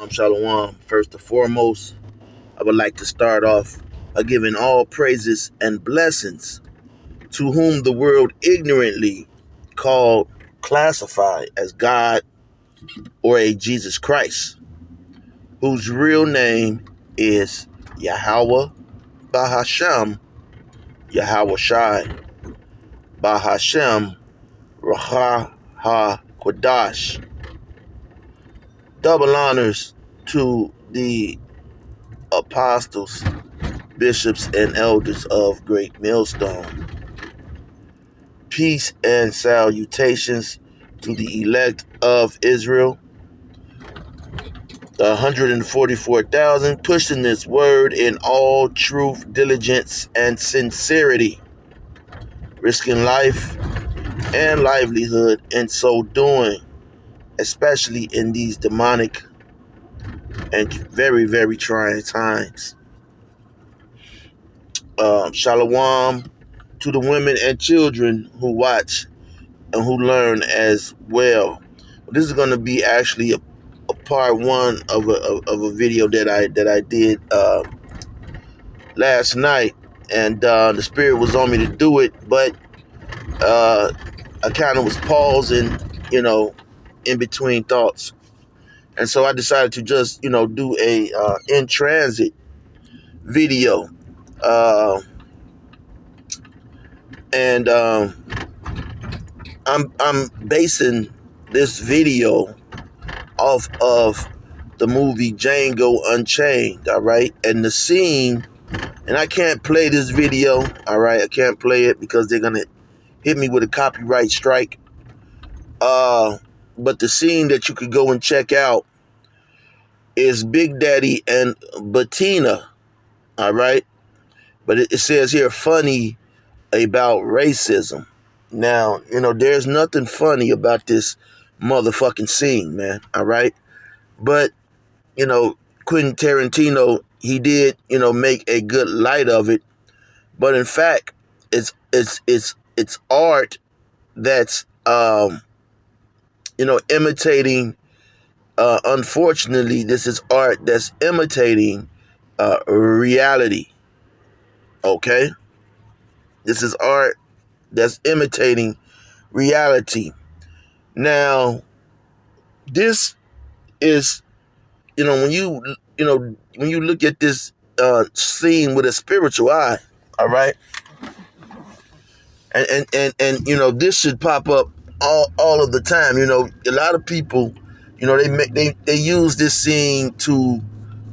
Shalom. First and foremost, I would like to start off by giving all praises and blessings to whom the world ignorantly classified as God or a Jesus Christ, whose real name is Yahweh Bahasham, Yahweh Shai, Bahashem, Raha Ha Quadash. Double honors to the apostles, bishops, and elders of Great Millstone. Peace and salutations to the elect of Israel, the 144,000 pushing this word in all truth, diligence, and sincerity, risking life and livelihood in so doing, especially in these demonic and very, very trying times. Shalom to the women and children who watch and who learn as well. This is going to be actually a part one of a video that I did last night, and the spirit was on me to do it, but I kind of was pausing, in between thoughts, and so I decided to just do a in transit video, and I'm basing this video off of the movie Django Unchained, all right? And the scene, and I can't play this video, all right? I can't play it because they're going to hit me with a copyright strike. But the scene that you could go and check out is Big Daddy and Bettina, all right? But it says here, funny about racism. Now, there's nothing funny about this motherfucking scene, man, all right? But, Quentin Tarantino, he did, make a good light of it. But in fact, it's art that's, imitating, unfortunately, this is art that's imitating reality, okay? This is art that's imitating reality. Now, this is, when you look at this scene with a spiritual eye, all right, and this should pop up all of the time. A lot of people, they use this scene to,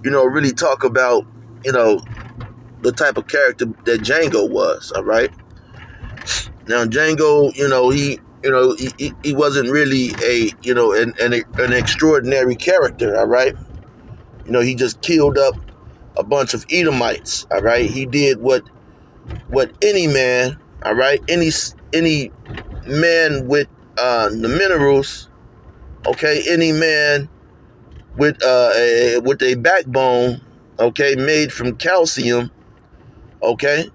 really talk about, the type of character that Django was, all right. Now Django, he wasn't really an extraordinary character, all right. He just killed up a bunch of Edomites, all right. He did what any man, all right, any man with the minerals, okay, any man with a backbone, okay, made from calcium, okay,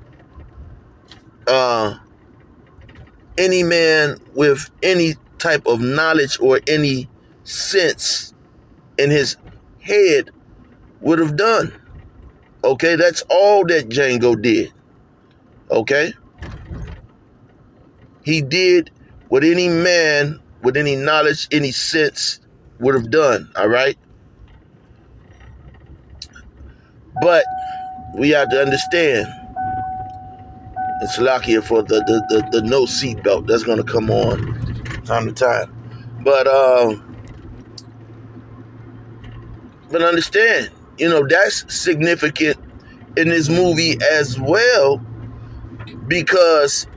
any man with any type of knowledge or any sense in his head would have done. Okay, that's all that Django did. Okay? He did what any man with any knowledge, any sense would have done, all right? But we have to understand, it's lucky for the no seatbelt that's going to come on time to time. But understand, that's significant in this movie as well, because,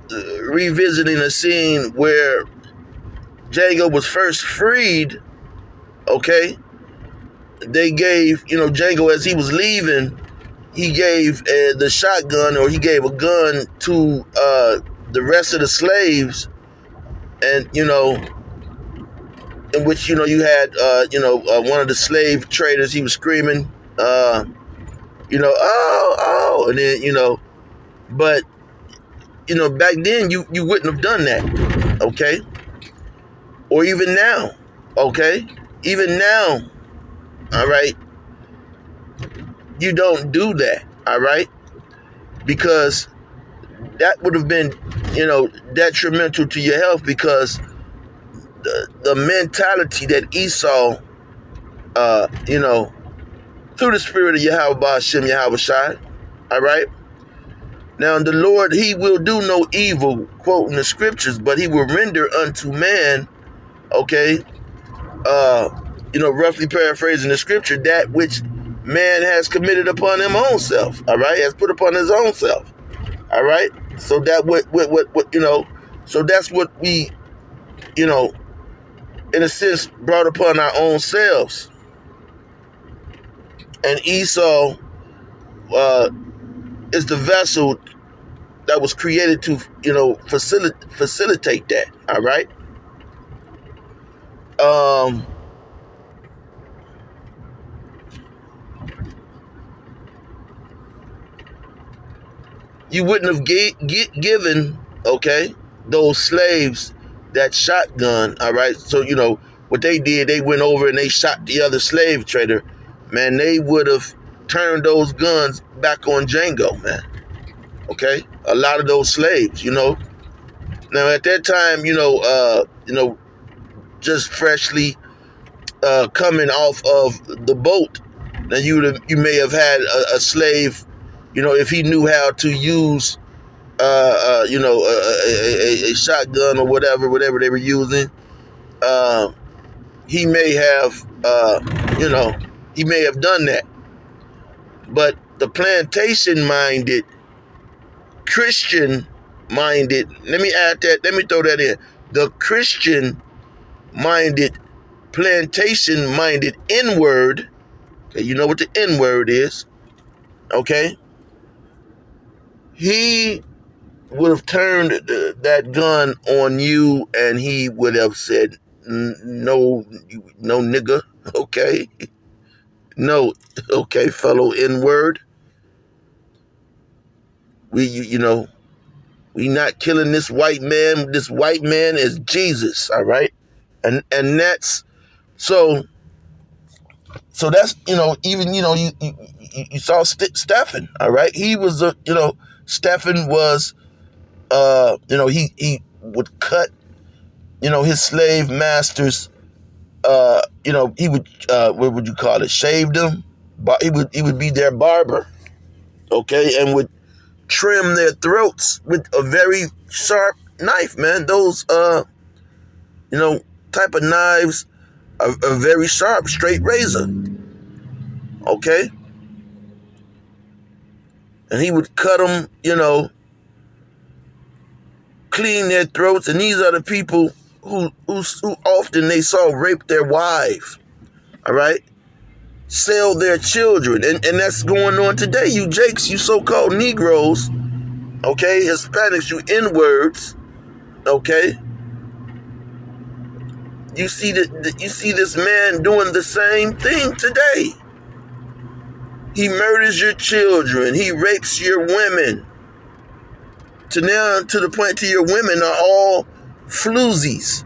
revisiting a scene where Django was first freed, okay, they gave, Django, as he was leaving, he gave the shotgun, or he gave a gun to the rest of the slaves, and, in which, you had, one of the slave traders, he was screaming, oh, and then, but, back then you wouldn't have done that, okay? Or even now, okay? Even now, all right, you don't do that, all right, because that would have been, detrimental to your health, because the mentality that Esau, through the spirit of Yahweh Ba'ashem Yahweh Shai, all right. Now the Lord, he will do no evil, quoting the scriptures, but he will render unto man, okay, roughly paraphrasing the scripture, that which man has committed upon him own self, all right, has put upon his own self, all right. So that so that's what we, in a sense, brought upon our own selves. And Esau is the vessel that was created to, facilitate that. All right. You wouldn't have given, okay, those slaves that shotgun. All right. So, what they did, they went over and they shot the other slave trader. Man, they would have turned those guns back on Django, man. Okay. A lot of those slaves, Now, at that time, just freshly coming off of the boat, now you may have had a slave, if he knew how to use, a shotgun or whatever they were using. He may have, he may have done that. But the plantation-minded, Christian-minded, let me add that, let me throw that in. The Christian-minded, plantation-minded N-word, okay, you know what the N-word is, okay? He would have turned that gun on you, and he would have said, no nigga, okay? No, okay, fellow N-word. We not killing this white man. This white man is Jesus, all right? And that's, so that's, even, you saw Stephen, all right? He was, Stephen was, he would cut, his slave masters, he would, what would you call it, shave them. But he would be their barber, okay, and would trim their throats with a very sharp knife, man. Those, type of knives are very sharp, straight razor, okay? And he would cut them, clean their throats. And these are the people who often they saw rape their wives, all right? Sell their children. And that's going on today. You Jakes, you so-called Negroes, okay? Hispanics, you N-words, okay? You see this man doing the same thing today. He murders your children. He rapes your women. To the point to your women are all floozies.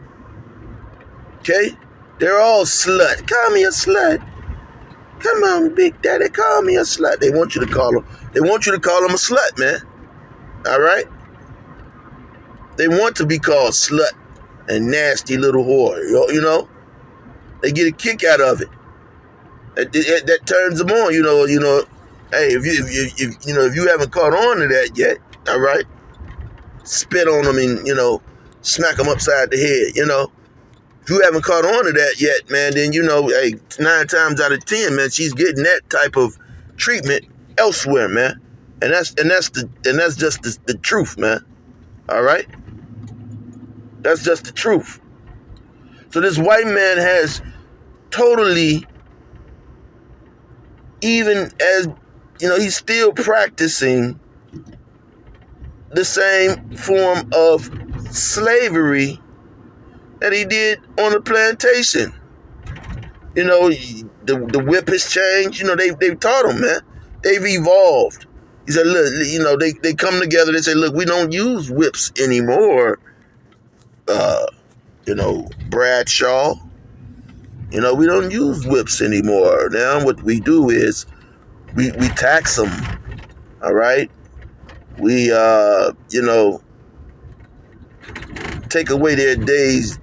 Okay? They're all slut. Call me a slut. Come on, Big Daddy, call me a slut. They want you to call them a slut, man. All right? They want to be called slut and nasty little whore. They get a kick out of it. That turns them on, Hey, if you haven't caught on to that yet, all right, spit on them and smack them upside the head. If you haven't caught on to that yet, man, then hey, 9 times out of 10, man, she's getting that type of treatment elsewhere, man, and that's just the truth, man. All right, that's just the truth. So this white man has totally, even as, he's still practicing the same form of slavery that he did on the plantation. The whip has changed. They've taught him, man. They've evolved. He said, look, they come together. They say, look, we don't use whips anymore, Bradshaw. We don't use whips anymore. Now what we do is we tax them. All right. We take away their days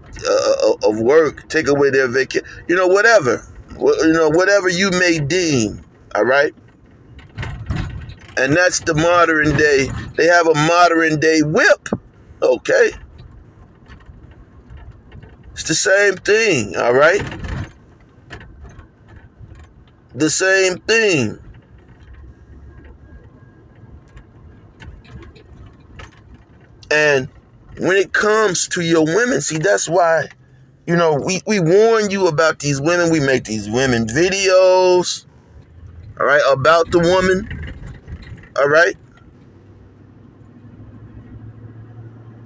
of work, take away their vacation, whatever, whatever you may deem. All right. And that's the modern day. They have a modern day whip. Okay. It's the same thing. All right. The same thing. And when it comes to your women, see, that's why, we warn you about these women. We make these women videos, all right, about the woman, all right?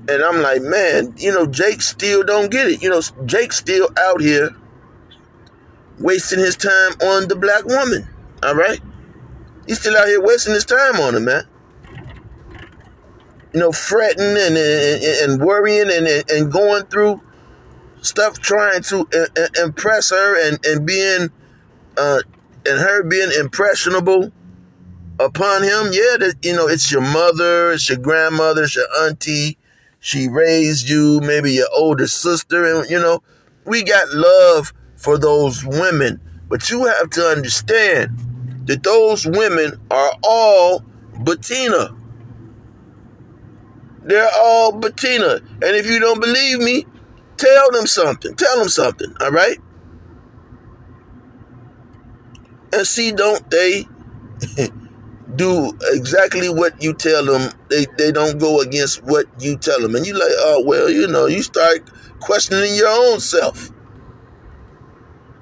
And I'm like, man, Jake still don't get it. Jake's still out here wasting his time on the black woman, all right? He's still out here wasting his time on her, man. Fretting and worrying and going through stuff trying to impress her and being and her being impressionable upon him. Yeah, it's your mother, it's your grandmother, it's your auntie. She raised you, maybe your older sister, and we got love for those women. But you have to understand that those women are all Bettina. They're all Bettina. And if you don't believe me, tell them something. Tell them something, all right? And see, don't they do exactly what you tell them? They don't go against what you tell them. And you like, oh, well, you start questioning your own self.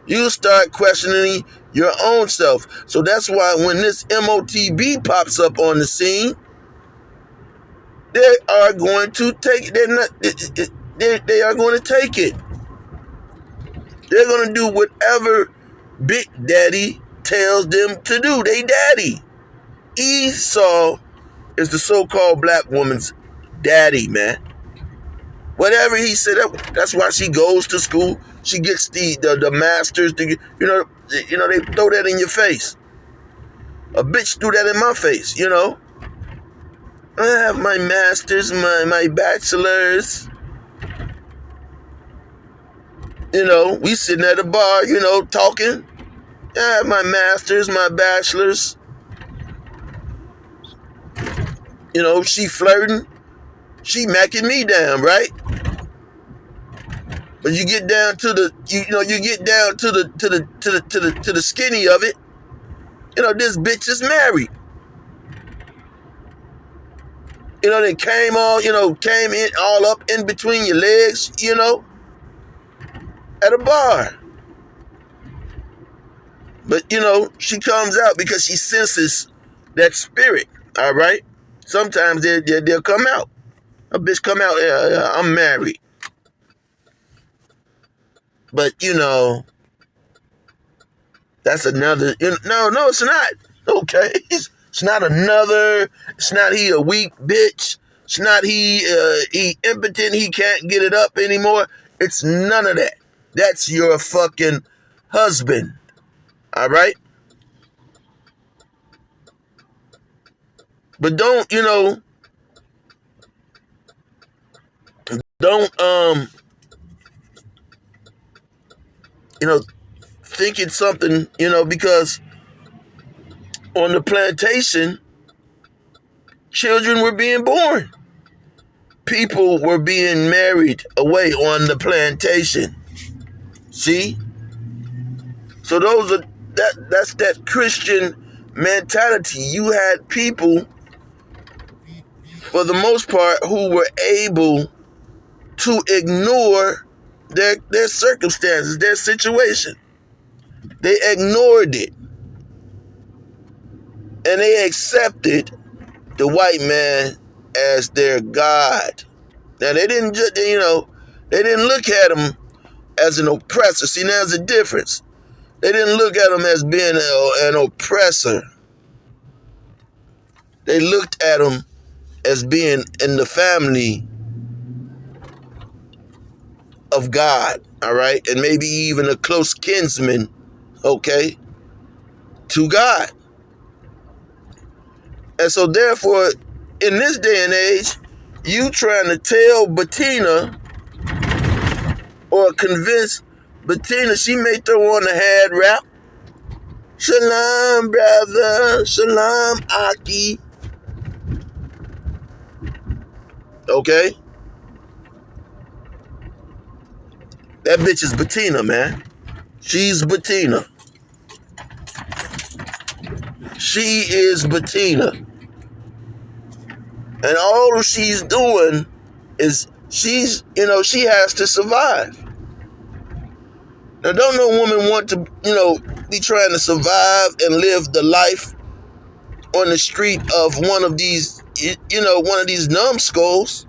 You start questioning your own self. So that's why when this MOTB pops up on the scene, they are going to take it. They are going to take it. They're going to do whatever Big Daddy tells them to do. They daddy. Esau is the so-called black woman's daddy, man. Whatever he said, that's why she goes to school. She gets the masters. They throw that in your face. A bitch threw that in my face, I have my masters, my bachelors. We sitting at a bar, talking. I have my masters, my bachelors. She flirting. She macking me down, right? But you get down to the, you get down to the skinny of it. This bitch is married. They came in all up in between your legs, at a bar. But, she comes out because she senses that spirit, all right? Sometimes they'll come out. A bitch come out, I'm married. But, that's another, no, it's not. Okay? It's not another, it's not he a weak bitch. It's not he impotent, he can't get it up anymore. It's none of that. That's your fucking husband. All right? But don't think it's something, because on the plantation, children were being born. People were being married away on the plantation. See? So that's that Christian mentality. You had people, for the most part, who were able to ignore their circumstances, their situation. They ignored it. And they accepted the white man as their God. Now they didn't they didn't look at him as an oppressor. See, there's a difference. They didn't look at him as being an oppressor. They looked at him as being in the family of God. all right, and maybe even a close kinsman, okay, to God. And so therefore, in this day and age, you trying to tell Bettina or convince Bettina, she may throw on the head wrap. Shalom, brother. Shalom, Aki. Okay? That bitch is Bettina, man. She's Bettina. She is Bettina. And all she's doing is she has to survive. Now, don't no woman want to, be trying to survive and live the life on the street of one of these numbskulls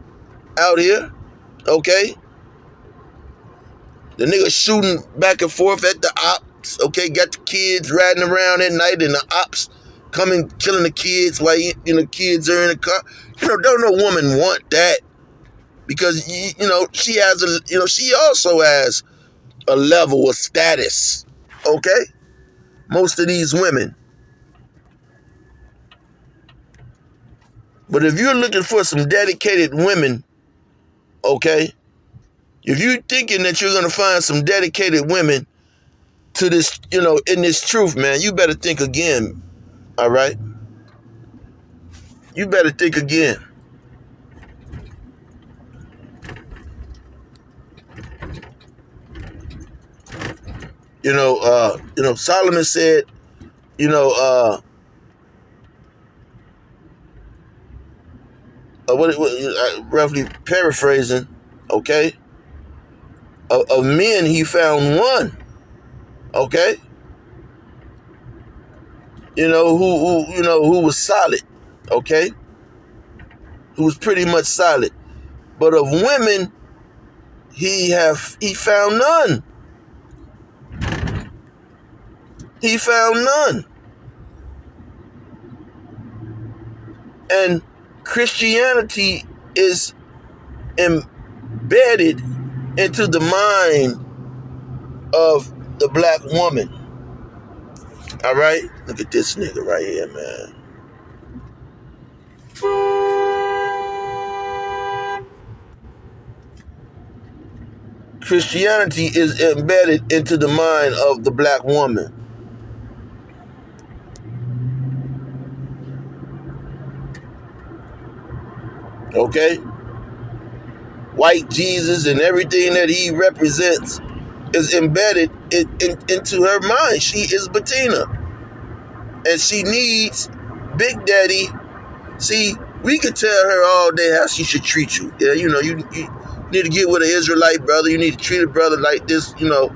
out here, okay? The nigga shooting back and forth at the ops, okay? Got the kids riding around at night and the ops coming, killing the kids while, kids are in the car. Don't no woman want that because, she has she also has a level of status, okay? Most of these women. But if you're looking for some dedicated women, okay, if you're thinking that you're going to find some dedicated women to this, in this truth, man, you better think again, all right? You better think again. Solomon said, roughly paraphrasing, okay, of men he found one, okay, who was solid, okay, who was pretty much solid, but of women he found none. He found none. And Christianity is embedded into the mind of the black woman. All right? Look at this nigga right here, man. Christianity is embedded into the mind of the black woman. Okay? White Jesus and everything that he represents is embedded into her mind. She is Bettina. And she needs Big Daddy. See, we could tell her all day how she should treat you. Yeah, you need to get with an Israelite brother. You need to treat a brother like this, Be down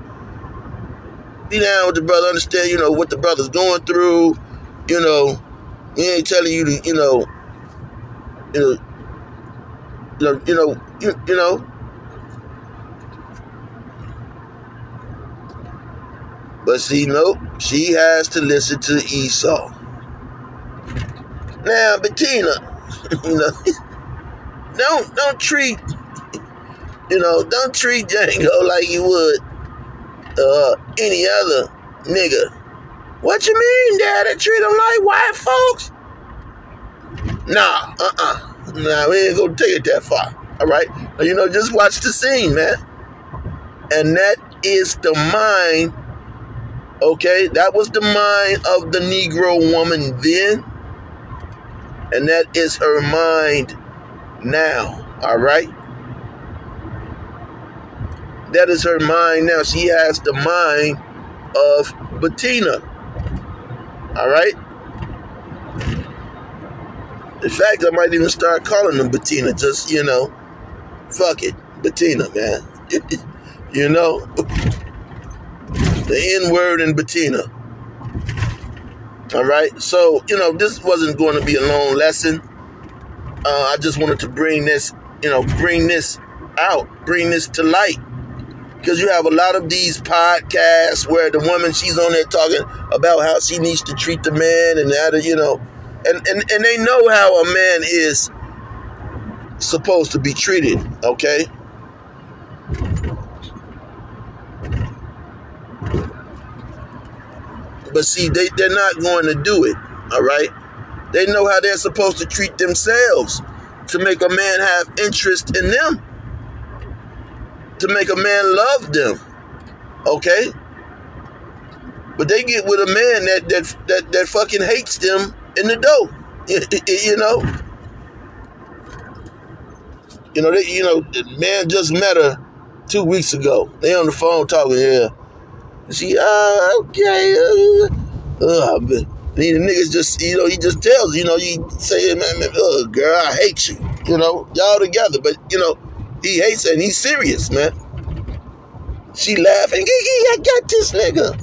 with the brother, understand, what the brother's going through. He ain't telling you to, But see, nope, she has to listen to Esau. Now, Bettina, don't treat Django like you would any other nigga. What you mean, Daddy? Treat him like white folks? Nah, Nah, we ain't gonna take it that far. All right? Just watch the scene, man. And that is the mind, okay? That was the mind of the Negro woman then. And that is her mind now. All right? That is her mind now. She has the mind of Bettina. All right? In fact, I might even start calling them Bettina. Just, fuck it. Bettina, man. The N-word in Bettina. All right? So, this wasn't going to be a long lesson. I just wanted to bring this out, bring this to light. Because you have a lot of these podcasts where the woman, she's on there talking about how she needs to treat the man and how to, and they know how a man is supposed to be treated, okay? But see, they're not going to do it, all right? They know how they're supposed to treat themselves to make a man have interest in them, to make a man love them, okay? But they get with a man that fucking hates them in the dough, you know? The man just met her 2 weeks ago. They on the phone talking, yeah. She, okay. The niggas just, he just tells, you say, man, girl, I hate you. Y'all together. But, he hates her and he's serious, man. She laughing, I got this nigga.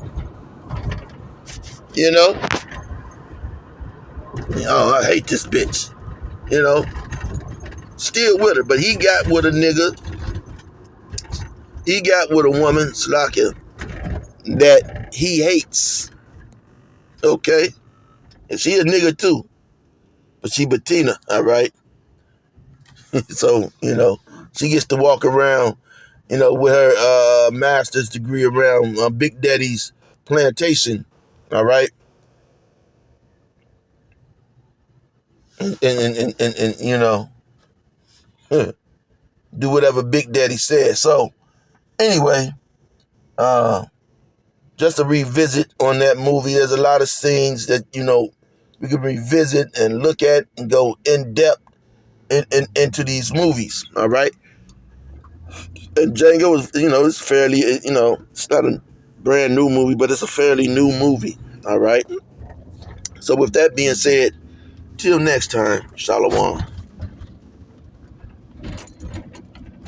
Oh, I hate this bitch. Still with her. But he got with a nigga. He got with a woman, Slakia, that he hates. Okay? And she a nigga too. But she Bettina, all right? So, she gets to walk around, with her master's degree around Big Daddy's plantation, all right? And do whatever Big Daddy says. So, anyway, just to revisit on that movie, there's a lot of scenes that, we can revisit and look at and go in depth into these movies, all right? And Django is, it's fairly, it's not a brand new movie, but it's a fairly new movie, all right? So with that being said, till next time, Shalom.